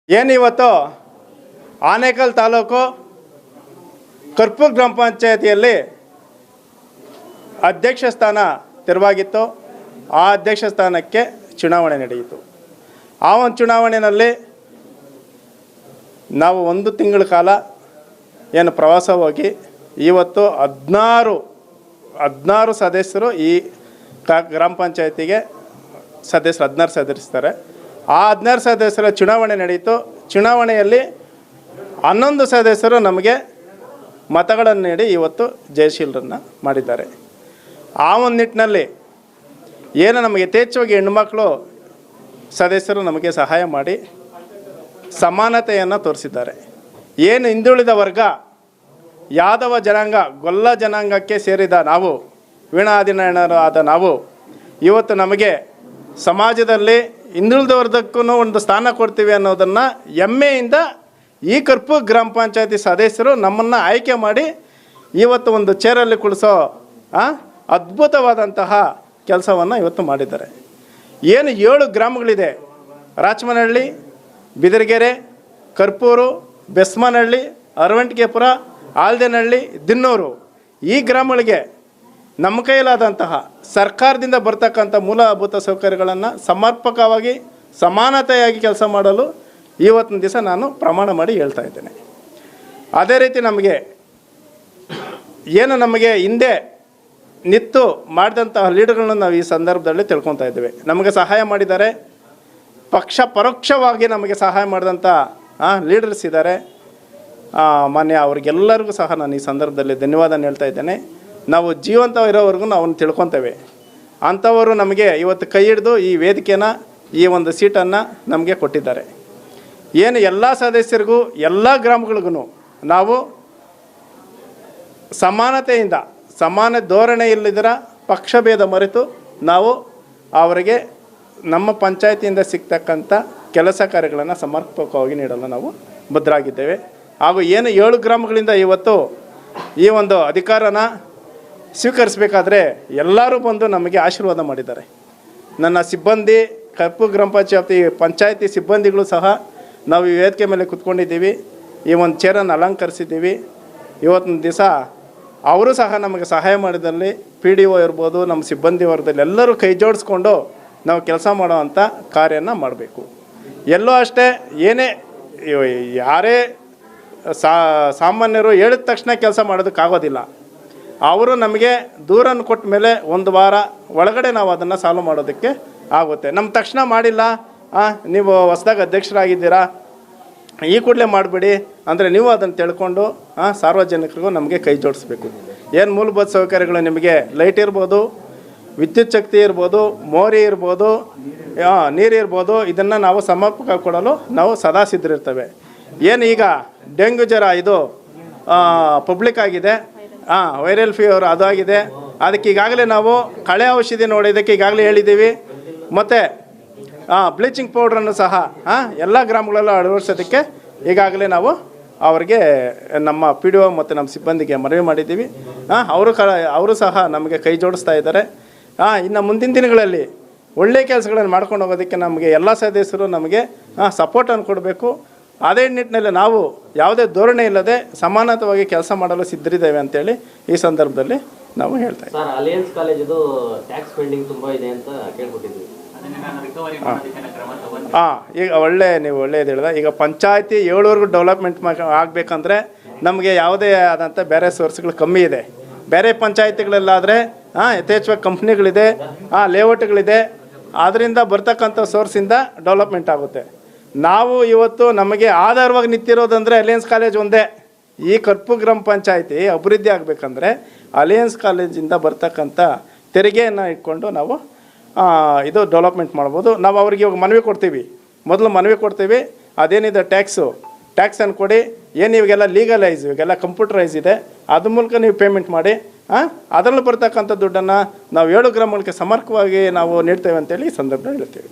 ಏನಿವತ್ತು ಆನೇಕಲ್ ತಾಲೂಕು ಕರ್ಪೂರ್ ಗ್ರಾಮ ಪಂಚಾಯತಿಯಲ್ಲಿ ಅಧ್ಯಕ್ಷ ಸ್ಥಾನ ತೆರವಾಗಿತ್ತು. ಆ ಅಧ್ಯಕ್ಷ ಸ್ಥಾನಕ್ಕೆ ಚುನಾವಣೆ ನಡೆಯಿತು. ಆ ಒಂದು ಚುನಾವಣೆಯಲ್ಲಿ ನಾವು 1 ತಿಂಗಳ ಕಾಲ ಏನು ಪ್ರವಾಸ ಹೋಗಿ ಇವತ್ತು 16 ಸದಸ್ಯರು ಈ ಗ್ರಾಮ ಪಂಚಾಯತಿಗೆ ಸದಸ್ಯರು 16 ಸದಸ್ಯರಿರ್ತಾರೆ. ಆ 16 ಸದಸ್ಯರ ಚುನಾವಣೆ ನಡೆಯಿತು. ಚುನಾವಣೆಯಲ್ಲಿ 11 ಸದಸ್ಯರು ನಮಗೆ ಮತಗಳನ್ನು ನೀಡಿ ಇವತ್ತು ಜಯಶೀಲರನ್ನು ಮಾಡಿದ್ದಾರೆ. ಆ ಒಂದು ನಿಟ್ಟಿನಲ್ಲಿ ಏನು ನಮಗೆ ಯಥೇಚ್ಛವಾಗಿ ಹೆಣ್ಣುಮಕ್ಕಳು ಸದಸ್ಯರು ನಮಗೆ ಸಹಾಯ ಮಾಡಿ ಸಮಾನತೆಯನ್ನು ತೋರಿಸಿದ್ದಾರೆ. ಏನು ಹಿಂದುಳಿದ ವರ್ಗ ಯಾದವ ಜನಾಂಗ ಗೊಲ್ಲ ಜನಾಂಗಕ್ಕೆ ಸೇರಿದ ನಾವು ವೀಣಾದಿನಾಯಣರು ಆದ ನಾವು ಇವತ್ತು ನಮಗೆ ಸಮಾಜದಲ್ಲಿ ಹಿಂದುಳಿದ ವರ್ಗಕ್ಕೂ ಒಂದು ಸ್ಥಾನ ಕೊಡ್ತೀವಿ ಅನ್ನೋದನ್ನು ಹೆಮ್ಮೆಯಿಂದ ಈ ಕರ್ಪೂರ್ ಗ್ರಾಮ ಪಂಚಾಯತಿ ಸದಸ್ಯರು ನಮ್ಮನ್ನು ಆಯ್ಕೆ ಮಾಡಿ ಇವತ್ತು ಒಂದು ಚೇರಲ್ಲಿ ಕುಳಿಸೋ ಅದ್ಭುತವಾದಂತಹ ಕೆಲಸವನ್ನು ಇವತ್ತು ಮಾಡಿದ್ದಾರೆ. ಏನು 7 ಗ್ರಾಮಗಳಿದೆ, ರಾಚಮನಹಳ್ಳಿ, ಬಿದರಗೆರೆ, ಕರ್ಪೂರು, ಬೆಸ್ಮನಹಳ್ಳಿ, ಅರವಂಟಿಗೆಪುರ, ಆಲ್ದೇನಹಳ್ಳಿ, ದಿನ್ನೂರು, ಈ ಗ್ರಾಮಗಳಿಗೆ ನಮ್ಮ ಕೈಲಾದಂತಹ ಸರ್ಕಾರದಿಂದ ಬರ್ತಕ್ಕಂಥ ಮೂಲಭೂತ ಸೌಕರ್ಯಗಳನ್ನು ಸಮರ್ಪಕವಾಗಿ ಸಮಾನತೆಯಾಗಿ ಕೆಲಸ ಮಾಡಲು ಇವತ್ತಿನ ದಿವಸ ನಾನು ಪ್ರಮಾಣ ಮಾಡಿ ಹೇಳ್ತಾ ಇದ್ದೇನೆ. ಅದೇ ರೀತಿ ನಮಗೆ ಹಿಂದೆ ನಿಂತು ಮಾಡಿದಂತಹ ಲೀಡರ್ಗಳನ್ನು ನಾವು ಈ ಸಂದರ್ಭದಲ್ಲಿ ತಿಳ್ಕೊತಾ ಇದ್ದೇವೆ. ನಮಗೆ ಸಹಾಯ ಮಾಡಿದ್ದಾರೆ, ಪರೋಕ್ಷವಾಗಿ ನಮಗೆ ಸಹಾಯ ಮಾಡಿದಂಥ ಲೀಡರ್ಸ್ ಇದ್ದಾರೆ. ಮಾನ್ಯ ಅವ್ರಿಗೆಲ್ಲರಿಗೂ ಸಹ ನಾನು ಈ ಸಂದರ್ಭದಲ್ಲಿ ಧನ್ಯವಾದ ಹೇಳ್ತಾ ಇದ್ದೇನೆ. ನಾವು ಜೀವಂತ ಇರೋವರೆಗೂ ನಾವು ತಿಳ್ಕೊತೇವೆ. ಅಂಥವರು ನಮಗೆ ಇವತ್ತು ಕೈ ಹಿಡಿದು ಈ ವೇದಿಕೆನ, ಈ ಒಂದು ಸೀಟನ್ನು ನಮಗೆ ಕೊಟ್ಟಿದ್ದಾರೆ. ಏನು ಎಲ್ಲ ಸದಸ್ಯರಿಗೂ ಎಲ್ಲ ಗ್ರಾಮಗಳಿಗೂ ನಾವು ಸಮಾನತೆಯಿಂದ ಸಮಾನ ಧೋರಣೆ ಇಲ್ಲದಿರ ಪಕ್ಷಭೇದ ಮರೆತು ನಾವು ಅವರಿಗೆ ನಮ್ಮ ಪಂಚಾಯತಿಯಿಂದ ಸಿಗ್ತಕ್ಕಂಥ ಕೆಲಸ ಕಾರ್ಯಗಳನ್ನು ಸಮರ್ಪಕವಾಗಿ ನೀಡಲು ನಾವು ಬದ್ಧರಾಗಿದ್ದೇವೆ. ಹಾಗೂ ಏನು 7 ಗ್ರಾಮಗಳಿಂದ ಇವತ್ತು ಈ ಒಂದು ಅಧಿಕಾರನ ಸ್ವೀಕರಿಸಬೇಕಾದ್ರೆ ಎಲ್ಲರೂ ಬಂದು ನಮಗೆ ಆಶೀರ್ವಾದ ಮಾಡಿದ್ದಾರೆ. ನನ್ನ ಸಿಬ್ಬಂದಿ, ಕರ್ಪೂರ್ ಗ್ರಾಮ ಪಂಚಾಯತಿ ಸಿಬ್ಬಂದಿಗಳು ಸಹ ನಾವು ಈ ವೇದಿಕೆ ಮೇಲೆ ಕೂತ್ಕೊಂಡಿದ್ದೀವಿ. ಈ ಒಂದು ಚೇರನ್ನು ಅಲಂಕರಿಸಿದ್ದೀವಿ. ಇವತ್ತಿನ ದಿವಸ ಅವರು ಸಹ ನಮಗೆ ಸಹಾಯ ಮಾಡಿದಲ್ಲಿ PDO ಇರ್ಬೋದು, ನಮ್ಮ ಸಿಬ್ಬಂದಿ ವರ್ಗದಲ್ಲಿ ಎಲ್ಲರೂ ಕೈ ಜೋಡಿಸ್ಕೊಂಡು ನಾವು ಕೆಲಸ ಮಾಡೋವಂಥ ಕಾರ್ಯನ ಮಾಡಬೇಕು. ಎಲ್ಲೋ ಅಷ್ಟೇ ಯಾರೇ ಸಾಮಾನ್ಯರು ಹೇಳಿದ ತಕ್ಷಣ ಕೆಲಸ ಮಾಡೋದಕ್ಕಾಗೋದಿಲ್ಲ. ಅವರು ನಮಗೆ ದೂರನ್ನು ಕೊಟ್ಟ ಮೇಲೆ 1 ವಾರ ಒಳಗಡೆ ನಾವು ಅದನ್ನು ಸಾಲ್ವ್ ಮಾಡೋದಕ್ಕೆ ಆಗುತ್ತೆ. ನಮ್ಮ ತಕ್ಷಣ ಮಾಡಿಲ್ಲ, ನೀವು ಹೊಸದಾಗಿ ಅಧ್ಯಕ್ಷರಾಗಿದ್ದೀರಾ, ಈ ಕೂಡಲೇ ಮಾಡಿಬಿಡಿ ಅಂದರೆ ನೀವು ಅದನ್ನು ತಿಳ್ಕೊಂಡು ಸಾರ್ವಜನಿಕರಿಗೂ ನಮಗೆ ಕೈ ಜೋಡಿಸ್ಬೇಕು. ಏನು ಮೂಲಭೂತ ಸೌಕರ್ಯಗಳು ನಿಮಗೆ ಲೈಟ್ ಇರ್ಬೋದು, ವಿದ್ಯುತ್ ಶಕ್ತಿ ಇರ್ಬೋದು, ಮೋರಿ ಇರ್ಬೋದು, ನೀರು ಇರ್ಬೋದು, ಇದನ್ನು ನಾವು ಸಮರ್ಪಕ ಕೊಡಲು ನಾವು ಸದಾ ಸಿದ್ಧರಿರ್ತೇವೆ. ಏನು ಈಗ ಡೆಂಗ್ಯೂ ಜ್ವರ ಇದು ಪಬ್ಲಿಕ್ ಆಗಿದೆ, ವೈರಲ್ ಫೀವರ್ ಅದು ಆಗಿದೆ. ಅದಕ್ಕೆ ಈಗಾಗಲೇ ನಾವು ಕಳೆ ಔಷಧಿ ನೋಡೋದಕ್ಕೆ ಈಗಾಗಲೇ ಹೇಳಿದ್ದೀವಿ. ಮತ್ತು ಬ್ಲೀಚಿಂಗ್ ಪೌಡ್ರನ್ನು ಸಹ ಎಲ್ಲ ಗ್ರಾಮಗಳಲ್ಲೂ ಅಳವಡಿಸೋದಕ್ಕೆ ಈಗಾಗಲೇ ನಾವು ಅವರಿಗೆ ನಮ್ಮ PDO ಮತ್ತು ನಮ್ಮ ಸಿಬ್ಬಂದಿಗೆ ಮನವಿ ಮಾಡಿದ್ದೀವಿ. ಅವರು ಸಹ ನಮಗೆ ಕೈ ಜೋಡಿಸ್ತಾ ಇದ್ದಾರೆ. ಇನ್ನು ಮುಂದಿನ ದಿನಗಳಲ್ಲಿ ಒಳ್ಳೆಯ ಕೆಲಸಗಳನ್ನು ಮಾಡ್ಕೊಂಡು ಹೋಗೋದಕ್ಕೆ ನಮಗೆ ಎಲ್ಲ ಸದಸ್ಯರು ನಮಗೆ ಸಪೋರ್ಟನ್ನು ಕೊಡಬೇಕು. ಅದೇ ನಿಟ್ಟಿನಲ್ಲಿ ನಾವು ಯಾವುದೇ ಧೋರಣೆ ಇಲ್ಲದೆ ಸಮಾನತವಾಗಿ ಕೆಲಸ ಮಾಡಲು ಸಿದ್ಧರಿದ್ದೇವೆ ಅಂತೇಳಿ ಈ ಸಂದರ್ಭದಲ್ಲಿ ನಾವು ಹೇಳ್ತಾ ಇದ್ದೀವಿ. ಅಲಯನ್ಸ್ ಕಾಲೇಜದು ಟ್ಯಾಕ್ಸ್ ಪೆಂಡಿಂಗ್ ತುಂಬ ಇದೆ ಅಂತ ಕೇಳ್ಕೊಟ್ಟಿದ್ವಿ. ಈಗ ನೀವು ಒಳ್ಳೆಯದು ಹೇಳಿದ. ಈಗ ಪಂಚಾಯತಿ 7ವರೆಗೂ ಡೆವಲಪ್ಮೆಂಟ್ ಆಗಬೇಕಂದ್ರೆ ನಮಗೆ ಯಾವುದೇ ಆದಂಥ ಬೇರೆ ಸೋರ್ಸ್ಗಳು ಕಮ್ಮಿ ಇದೆ. ಬೇರೆ ಪಂಚಾಯತಿಗಳಲ್ಲಾದರೆ ಯಥೇಚ್ಛವಾಗಿ ಕಂಪ್ನಿಗಳಿದೆ, ಲೇಔಟ್ಗಳಿದೆ, ಅದರಿಂದ ಬರ್ತಕ್ಕಂಥ ಸೋರ್ಸಿಂದ ಡೆವಲಪ್ಮೆಂಟ್ ಆಗುತ್ತೆ. ನಾವು ಇವತ್ತು ನಮಗೆ ಆಧಾರವಾಗಿ ನಿಂತಿರೋದಂದರೆ ಅಲಯನ್ಸ್ ಕಾಲೇಜ್ ಒಂದೇ. ಈ ಕರ್ಪೂರ್ ಗ್ರಾಮ ಪಂಚಾಯತಿ ಅಭಿವೃದ್ಧಿ ಆಗಬೇಕಂದ್ರೆ ಅಲಯನ್ಸ್ ಕಾಲೇಜಿಂದ ಬರ್ತಕ್ಕಂಥ ತೆರಿಗೆಯನ್ನು ಇಟ್ಕೊಂಡು ನಾವು ಇದು ಡೆವಲಪ್ಮೆಂಟ್ ಮಾಡ್ಬೋದು. ನಾವು ಅವ್ರಿಗೆ ಇವಾಗ ಮೊದಲು ಮನವಿ ಕೊಡ್ತೀವಿ. ಅದೇನಿದೆ ಟ್ಯಾಕ್ಸನ್ನು ಕೊಡಿ, ಏನು ಇವಾಗೆಲ್ಲ ಲೀಗಲೈಸ್, ಇವಾಗೆಲ್ಲ ಕಂಪ್ಯೂಟರೈಸ್ ಇದೆ, ಅದ್ರ ಮೂಲಕ ನೀವು ಪೇಮೆಂಟ್ ಮಾಡಿ, ಅದರಲ್ಲಿ ಬರ್ತಕ್ಕಂಥ ದುಡ್ಡನ್ನು ನಾವು 7 ಗ್ರಾಮಗಳಿಗೆ ಸಮರ್ಪಕವಾಗಿ ನಾವು ನೀಡ್ತೇವೆ ಅಂತೇಳಿ ಈ ಸಂದರ್ಭದಲ್ಲಿ ಹೇಳ್ತೀವಿ.